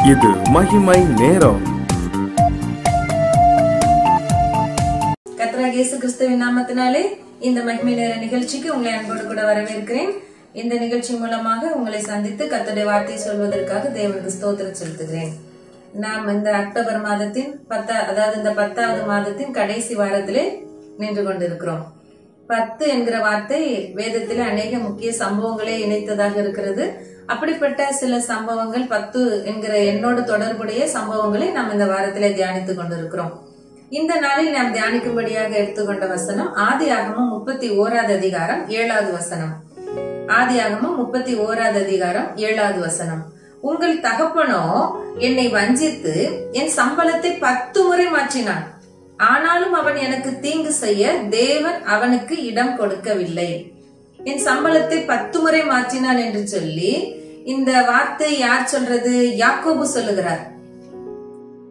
இது மகிமை நேரம். கர்த்தராகிய இயேசு கிறிஸ்துவின் நாமத்தினாலே இந்த மகிமை நேர நிகழ்ச்சிக்கு உங்களை அன்போடு கூட வரவேற்கிறேன். இந்த நிகழ்ச்சி மூலமாக உங்களை சந்தித்து கர்த்தருடைய வார்த்தையை சொல்வதற்காக தேவனுக்கு ஸ்தோத்திரம் செலுத்துகிறேன். நாம் இந்த அக்டோபர் மாதத்தின் இந்த 10வது மாதத்தின் கடைசி வாரத்திலே நின்று கொண்டிருக்கிறோம். 10 என்கிற வார்த்தை வேதத்திலே அநேக முக்கிய சம்பவங்களை இணைத்ததாக இருக்கிறது. அப்படிப்பட்ட சில சம்பவங்கள் 10 என்கிற எண்ணோடு தொடர்புடைய சம்பவங்களை நாம் இந்த வாரத்திலே தியானித்துக் கொண்டிருக்கிறோம். இந்த நாளில் நாம் தியானிக்கும்படியாக எடுத்துக்கொண்ட வசனம் ஆதியாகமம் 31வது அதிகாரம் 7வது வசனம். ஆதியாகமம் 31வது அதிகாரம் 7வது வசனம். உங்கள் தகப்பனோ என்னை வஞ்சித்து என் சம்பளத்தை 10 முறை மாற்றினான். ஆனாலும் அவன் எனக்கு தீங்கு செய்ய தேவன் அவனுக்கு இடம் கொடுக்கவில்லை. என் சம்பளத்தை 10 முறை மாற்றினான் என்று சொல்லி இந்த வார்த்தை யார் சொல்றது? யாக்கோபு சொல்லுகிறார்.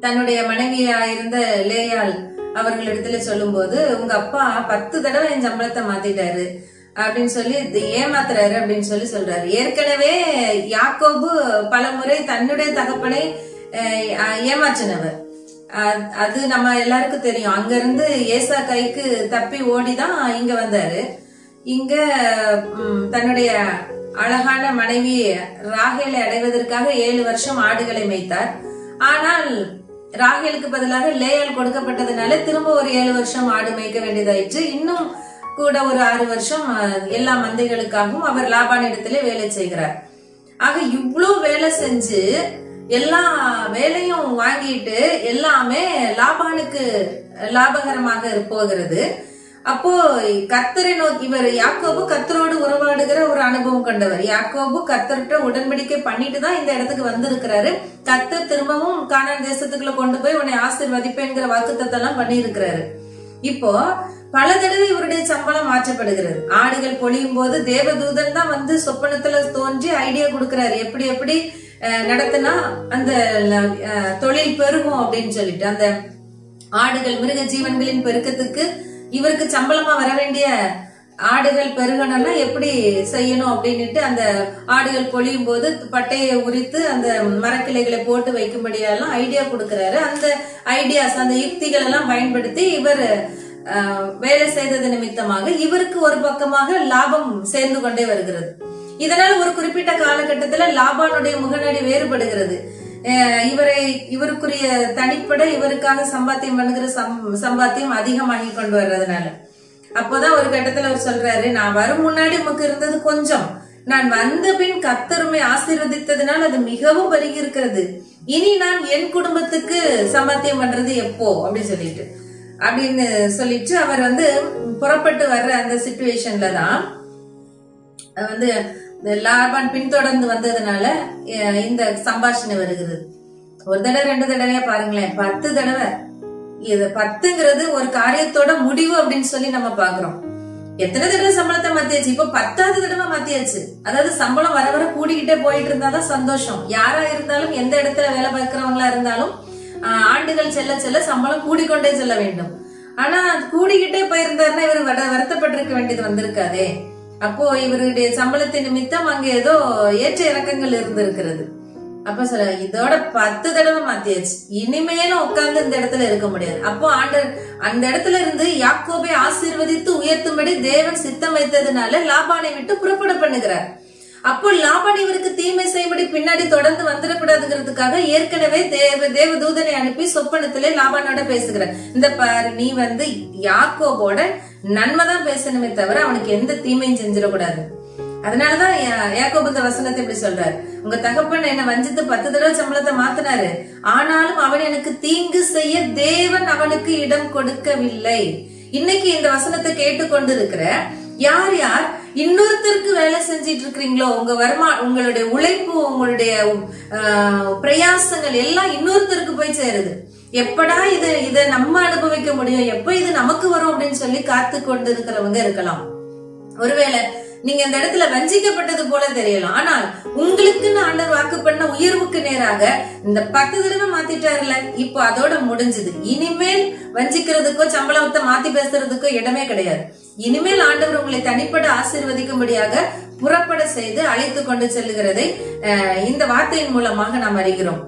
தன்னுடைய மனைவியாயிருந்த லேயாள் அவர்களிடத்துல சொல்லும் போது, உங்க அப்பா 10 தடவை என் சம்பளத்தை மாத்திட்டாரு அப்படின்னு சொல்லி ஏமாத்துறாரு அப்படின்னு சொல்லி சொல்றாரு. ஏற்கனவே யாக்கோபு பல முறை தன்னுடைய தகப்பனை ஏமாற்றினவர். அது நம்ம எல்லாருக்கும் தெரியும். அங்க இருந்து ஏசா கைக்கு தப்பி ஓடிதான் இங்க வந்தாரு. இங்க தன்னுடைய அழகான மனைவி ராகேலை அடைவதற்காக 7 வருஷம் ஆடுகளை மேய்த்தார். ஆனால் ராகேலுக்கு பதிலாக லேயாள் கொடுக்கப்பட்டதுனால திரும்ப ஒரு 7 வருஷம் ஆடு மேய்க்க வேண்டியதாயிடுச்சு. இன்னும் கூட ஒரு 6 வருஷம் எல்லா மந்தைகளுக்காகவும் அவர் லாபான் இடத்துல வேலை செய்கிறார். ஆக இவ்வளவு வேலை செஞ்சு எல்லா வேலையும் வாங்கிட்டு எல்லாமே லாபானுக்கு லாபகரமாக போகிறது. அப்போ கர்த்தரை நோக்கி இவர் யாக்கோபு கர்த்தரோடு உறவாடுகிற ஒரு அனுபவம் கொண்டவர். யாக்கோபு கர்த்தர்கிட்ட உடன்படிக்கை பண்ணிட்டு தான் இந்த இடத்துக்கு வந்திருக்கிறாரு. கர்த்தர் திரும்பவும் கானான் தேசத்துக்குள்ள கொண்டு போய் உன்னை ஆசீர்வதிப்பேன்கிற வாக்குத்தத்தம் எல்லாம் பண்ணி இருக்கிறாரு. இப்போ பல தடவை இவருடைய சம்பளம் மாற்றப்படுகிறது. ஆடுகள் பொழியும் போது தேவதூதன் தான் வந்து சொப்பனத்துல தோன்றி ஐடியா கொடுக்கிறாரு. எப்படி எப்படி நடத்தினா அந்த தொழில் பெருகும் அப்படின்னு சொல்லிட்டு, அந்த ஆடுகள் மிருக ஜீவன்களின் பெருக்கத்துக்கு இவருக்கு சம்பளமா வர வேண்டிய ஆடுகள் பெருகணும்னா எப்படி செய்யணும் அப்படின்னுட்டு அந்த ஆடுகள் பொழியும் போது பட்டையை உரித்து அந்த மரக்கிளைகளை போட்டு வைக்கும்படியெல்லாம் ஐடியா கொடுக்கிறாரு. அந்த ஐடியாஸ், அந்த யுக்திகள் எல்லாம் பயன்படுத்தி இவர் வேலை செய்தது நிமித்தமாக இவருக்கு ஒரு பக்கமாக லாபம் சேர்ந்து கொண்டே வருகிறது. இதனால ஒரு குறிப்பிட்ட காலகட்டத்துல லாபானுடைய முகநடி வேறுபடுகிறது. இவருக்குரிய தனிப்பட இவருக்காக சம்பாத்தியம் பண்ணுகிற சம்பாத்தியம் அதிகமாகி கொண்டு வர்றதுனால அப்போதான் ஒரு கட்டத்துல அவர் சொல்றாரு, நான் வரும் முன்னாடி உமக்கு இருந்தது கொஞ்சம், நான் வந்த பின் கர்த்தருமை ஆசீர்வதித்ததுனால் அது மிகவும் பெருகி இருக்கிறது. இனி நான் என் குடும்பத்துக்கு சம்பாத்தியம் பண்றது எப்போ அப்படின்னு சொல்லிட்டு அவர் வந்து புறப்பட்டு வர்ற அந்த சிச்சுவேஷன்ல தான் வந்து லாபான் பின்தொடர்ந்து வந்ததுனால இந்த சம்பாஷணை வருகிறது. ஒரு தடவை 2 தடவையா பாருங்களேன், 10 தடவை. இது 10ங்கிறது ஒரு காரியத்தோட முடிவு அப்படின்னு சொல்லி நம்ம பாக்குறோம். எத்தனை தடவை சம்பளத்தை மாத்தியாச்சு, இப்ப 10வது தடவை மாத்தியாச்சு. அதாவது சம்பளம் வர வர கூடிக்கிட்டே போயிட்டு இருந்தாதான் சந்தோஷம். யாரா இருந்தாலும், எந்த இடத்துல வேலை பார்க்கிறவங்களா இருந்தாலும் ஆண்டுகள் செல்ல செல்ல சம்பளம் கூடிக்கொண்டே செல்ல வேண்டும். ஆனா கூடிக்கிட்டே போயிருந்தாருன்னா இவர் வருத்தப்பட்டிருக்க வேண்டியது வந்திருக்காதே. அப்போ இவருடைய சம்பளத்தின் நிமித்தம் அங்க ஏதோ ஏற்ற இறக்கங்கள் இருந்திருக்கிறது. அப்ப சொல்ல இதோட 10 தடவை மாத்தியாச்சு, இனிமேலும் உட்கார்ந்து இந்த இடத்துல இருக்க முடியாது. அப்போ ஆண்டர் அந்த இடத்துல இருந்து யாக்கோபை ஆசீர்வதித்து உயர்த்தும்படி தேவன் சித்தம் வைத்ததுனால லாபானை விட்டு புறப்பட பண்ணுகிறார். அப்போ லாபான் இவருக்கு தீமை செய்யும்படி பின்னாடி தொடர்ந்து வந்துடக்கூடாதுங்கிறதுக்காக ஏற்கனவே தேவதூதனை அனுப்பி சொப்பனத்திலே லாபானோட பேசுகிறார். இந்த பாரு, நீ வந்து யாக்கோபோட நன்மைதான் பேசணுமே தவிர அவனுக்கு எந்த தீமையும் செஞ்சிடக்கூடாது. அதனாலதான் யாக்கோபு இந்த வசனத்தை இப்படி சொல்றாரு, உங்க தகப்பன் என்ன வஞ்சித்து 10 தடவை சம்பளத்தை மாத்தினாரு, ஆனாலும் அவன் எனக்கு தீங்கு செய்ய தேவன் அவனுக்கு இடம் கொடுக்கவில்லை. இன்னைக்கு இந்த வசனத்தை கேட்டுக்கொண்டு இருக்கிற யார் யார் இன்னொருத்தருக்கு வேலை செஞ்சிட்டு இருக்கிறீங்களோ, உங்களுடைய உழைப்பு, உங்களுடைய பிரயாசங்கள் எல்லாம் இன்னொருத்தருக்கு போய் சேருது. எப்படா இத நம்ம அனுபவிக்க முடியும், எப்ப இது நமக்கு வரும் அப்படின்னு சொல்லி காத்து கொண்டு இருக்கிறவங்க இருக்கலாம். ஒருவேளை நீங்க இந்த இடத்துல வஞ்சிக்கப்பட்டது போல தெரியலாம். ஆனால் உங்களுக்குன்னு ஆண்டவர் வாக்கு பண்ண உயர்வுக்கு நேராக இந்த 10 தடவை மாத்திட்டாருல, இப்போ அதோட முடிஞ்சது. இனிமேல் வஞ்சிக்கிறதுக்கோ சம்பளத்தை மாத்தி பேசுறதுக்கோ இடமே கிடையாது. இனிமேல் ஆண்டவர் உங்களை தனிப்பட ஆசீர்வதிக்கும்படியாக புறப்பட செய்து அழைத்து கொண்டு செல்லுகிறதை இந்த வார்த்தையின் மூலமாக நாம் அறிகிறோம்.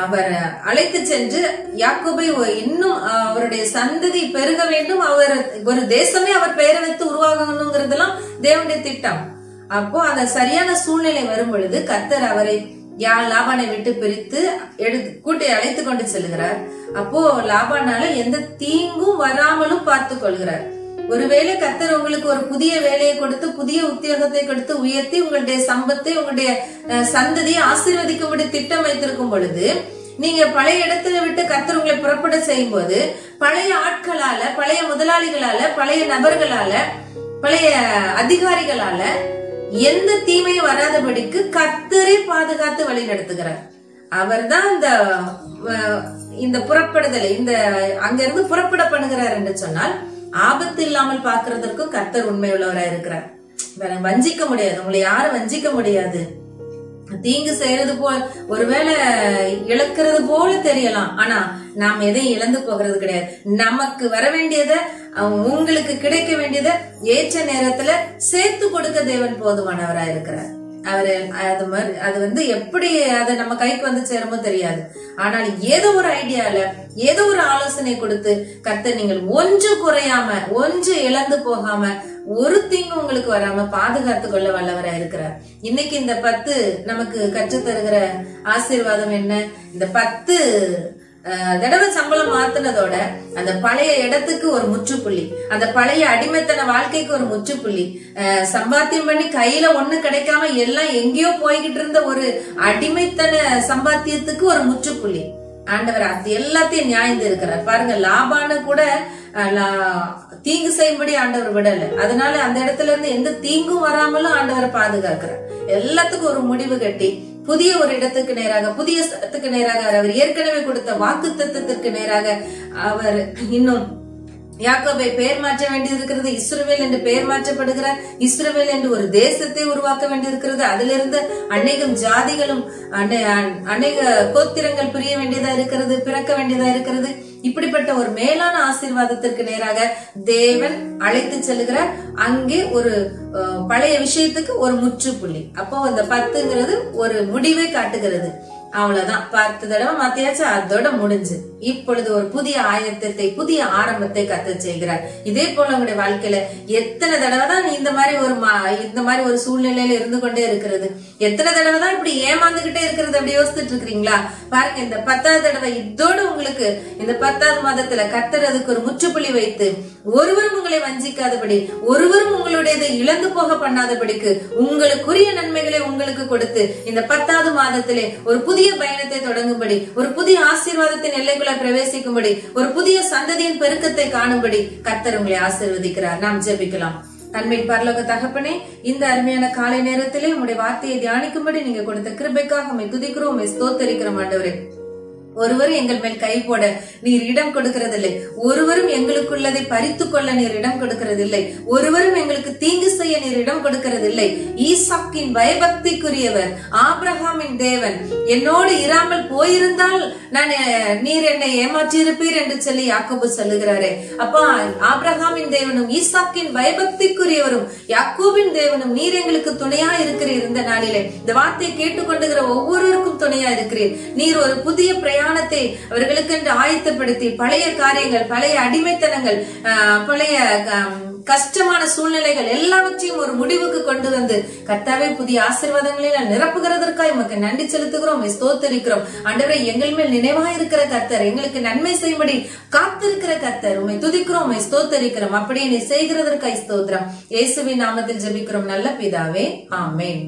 அவர் அழைத்து சென்று யாக்கோபை இன்னும் அவருடைய சந்ததி பெருக வேண்டும், அவர் ஒரு தேசமே அவர் பெயரை வைத்து உருவாகணுங்கிறதெல்லாம் தேவனுடைய திட்டம். அப்போ அந்த சரியான சூழ்நிலை வரும் பொழுது கர்த்தர் அவரை லாபானை விட்டு பிரித்து கூட்டி அழைத்து கொண்டு செல்கிறார். அப்போ லாபானால எந்த தீங்கும் வராமலும் பார்த்து கொள்கிறார். ஒருவேளை கர்த்தர் உங்களுக்கு ஒரு புதிய வேலையை கொடுத்து புதிய உத்தியோகத்தை கொடுத்து உயர்த்தி உங்களுடைய சம்பத்தை உங்களுடைய சந்ததியை ஆசீர்வதிக்கும்படி திட்டம் வைத்திருக்கும் பொழுது நீங்க பழைய இடத்துல விட்டு கர்த்தர் உங்களை புறப்பட செய்யும் போது பழைய ஆட்களால, பழைய முதலாளிகளால, பழைய நபர்களால, பழைய அதிகாரிகளால எந்த தீமையும் வராதபடிக்கு கர்த்தரே பாதுகாத்து வழி நடத்துகிறார். அவர் தான் இந்த புறப்படுதலை இந்த அங்கிருந்து புறப்பட பண்ணுகிறார் என்று சொன்னால் ஆபத்து இல்லாமல் பாக்குறதற்கும் கர்த்தர் உண்மை உள்ளவரா இருக்கிறார். வஞ்சிக்க முடியாது, உங்களை யாரும் வஞ்சிக்க முடியாது. தீங்கு செய்யறது போல ஒருவேளை இழக்கிறது போல தெரியலாம், ஆனா நாம் எதையும் இழந்து போகிறது கிடையாது. நமக்கு வர வேண்டியத, உங்களுக்கு கிடைக்க வேண்டியத ஏற்ற நேரத்துல சேர்த்து கொடுக்க தேவன் போதுமானவரா இருக்கிறார். அவரு அது எப்படி அதை நம்ம கைக்கு வந்து சேருமோ தெரியாது. ஆனால் ஏதோ ஒரு ஐடியால ஏதோ ஒரு ஆலோசனை கொடுத்து கர்த்தர் நீங்கள் ஒன்று குறையாம, ஒன்று இழந்து போகாம, ஒரு தீங்கு உங்களுக்கு வராம பாதுகாத்து கொள்ள வல்லவரா இருக்கிறார். இன்னைக்கு இந்த 10 நமக்கு கற்று தருகிற ஆசீர்வாதம் என்ன? இந்த 10 தடவை சம்பளம் மாத்தினதோட அந்த பழைய இடத்துக்கு ஒரு முற்றுப்புள்ளி, அந்த பழைய அடிமைத்தன வாழ்க்கைக்கு ஒரு முற்றுப்புள்ளி, சம்பாத்தியம் பண்ணி கையில ஒண்ணு கிடைக்காம எல்லாம் எங்கேயோ போய்கிட்டு இருந்த ஒரு அடிமைத்தன சம்பாத்தியத்துக்கு ஒரு முற்றுப்புள்ளி. ஆண்டவர் அது எல்லாத்தையும் நியாய்ந்து இருக்கிறார். பாருங்க, லாபான கூட தீங்கு செய்யும்படி ஆண்டவர் விடல. அதனால அந்த இடத்துல இருந்து எந்த தீங்கும் வராமலும் ஆண்டவர் பாதுகாக்கிறார். எல்லாத்துக்கும் ஒரு முடிவு கட்டி புதிய ஒரு இடத்துக்கு நேராக, புதிய இடத்துக்கு நேராக, அவர் ஏற்கனவே கொடுத்த வாக்குத்தத்தத்திற்கு நேராக அவர் இன்னும் யாக்கோபை பெயர் மாற்ற வேண்டியிருக்கிறது. இஸ்ரவேல் என்று பெயர் மாற்றப்படுகிறார். இஸ்ரவேல் என்று ஒரு தேசத்தை உருவாக்க வேண்டியிருக்கிறது. அதிலிருந்து அநேகம் ஜாதிகளும் அநேக கோத்திரங்கள் பிரிய வேண்டியதா இருக்கிறது, பிறக்க வேண்டியதா இருக்கிறது. இப்படிப்பட்ட ஒரு மேலான ஆசீர்வாதத்திற்கு நேராக தேவன் அழைத்து செல்கிறார். அங்கே ஒரு பழைய விஷயத்துக்கு ஒரு முற்றுப்புள்ளி. அப்போ அந்த 10ங்கிறது ஒரு முடிவை காட்டுகிறது. அவ்வளவுதான், 10 தடவை மாத்தியாச்சு, அதோட முடிஞ்சு. இப்பொழுது ஒரு புதிய ஆயத்தத்தை, புதிய ஆரம்பத்தை கர்த்தர் செய்கிறார். இதே போல உங்களுடைய வாழ்க்கையில எத்தனை தடவை தான் இந்த மாதிரி ஒரு சூழ்நிலையில இருந்து கொண்டே இருக்கிறது? எத்தனை தடவை தான் இப்படி ஏமாந்துகிட்டே இருக்கிறது? அப்படி யோசிச்சுட்டு இருக்கிறீங்களா? பாருங்க, இந்த 10வது தடவை இதோடு உங்களுக்கு இந்த 10வது மாதத்துல கர்த்தர் அதுக்கு ஒரு முற்றுப்புள்ளி வைத்து ஒருவரும் உங்களை வஞ்சிக்காதபடி, ஒருவரும் உங்களுடையதை இழந்து போக பண்ணாதபடிக்கு உங்களுக்குரிய நன்மைகளை உங்களுக்கு கொடுத்து இந்த 10வது மாதத்திலே ஒரு புதிய பயணத்தை தொடங்கும்படி, ஒரு புதிய ஆசீர்வாதத்தின் எல்லைக்குள்ள பிரவேசிக்கும்படி, ஒரு புதிய சந்ததியின் பெருக்கத்தை காணும்படி கர்த்தர் உங்களை ஆசீர்வதிக்கிறார். நாம் ஜெபிக்கலாம். அன்பின் பரலோக தகப்பனே, இந்த அருமையான காலை நேரத்திலே உங்களுடைய வார்த்தையை தியானிக்கும்படி நீங்க கொடுத்த கிருபைக்காக உம்மை துதிக்கிறோம், உம்மை ஸ்தோத்திரிக்கிறோம். ஆண்டவரே, ஒருவரும் எங்கள் மேல் கை போட நீர் இடம் கொடுக்கிறதில்லை. ஒருவரும் எங்களுக்குள்ளதை பறித்து கொள்ள நீர் இடம் கொடுக்கிறதில்லை. ஒருவரும் எங்களுக்கு தீங்கு செய்ய நீர் இடம் கொடுக்கிறதில்லை. ஈசாக்கின் பயபக்திக்குரியவர், ஆபிரகாமின் தேவன் என்னோடு இராமல் போயிருந்தால் நீர் என்னை ஏமாற்றியிருப்பீர் என்று சொல்லி யாக்கோபு சொல்லுகிறாரே. அப்பா, ஆபிரகாமின் தேவனும் ஈசாக்கின் பயபக்திக்குரியவரும் யாக்கோபின் தேவனும் நீர் எங்களுக்கு துணையா இருக்கிறீர். இந்த நாளிலே இந்த வார்த்தையை கேட்டுக்கொண்டுகிற ஒவ்வொருவருக்கும் துணையா இருக்கிறீர். நீர் ஒரு புதிய பிரயாணத்தை அவர்களுக்கு என்று ஆயத்தப்படுத்தி பழைய காரியங்கள், பழைய அடிமைத்தனங்கள், பழைய கஷ்டமான சூழ்நிலைகள் எல்லாவற்றையும் ஒரு முடிவுக்கு கொண்டு வந்து கர்த்தாவே புதிய ஆசீர்வாதங்களில் நிரப்புகிறதற்காக உமக்கு நன்றி செலுத்துகிறோம், ஸ்தோத்திரிக்கிறோம். ஆண்டவரே, எங்கள் மேல் நினைவாக இருக்கிற கர்த்தர், எங்களுக்கு நன்மை செய்யும்படி காத்திருக்கிற கர்த்தர், உம்மை துதிக்கிறோம், உம்மை ஸ்தோத்திரிக்கிறோம். அப்படியே நீ செய்கிறதற்காக ஸ்தோத்திரம். இயேசுவின் நாமத்தில் ஜெபிக்கிறோம் நல்ல பிதாவே, ஆமென்.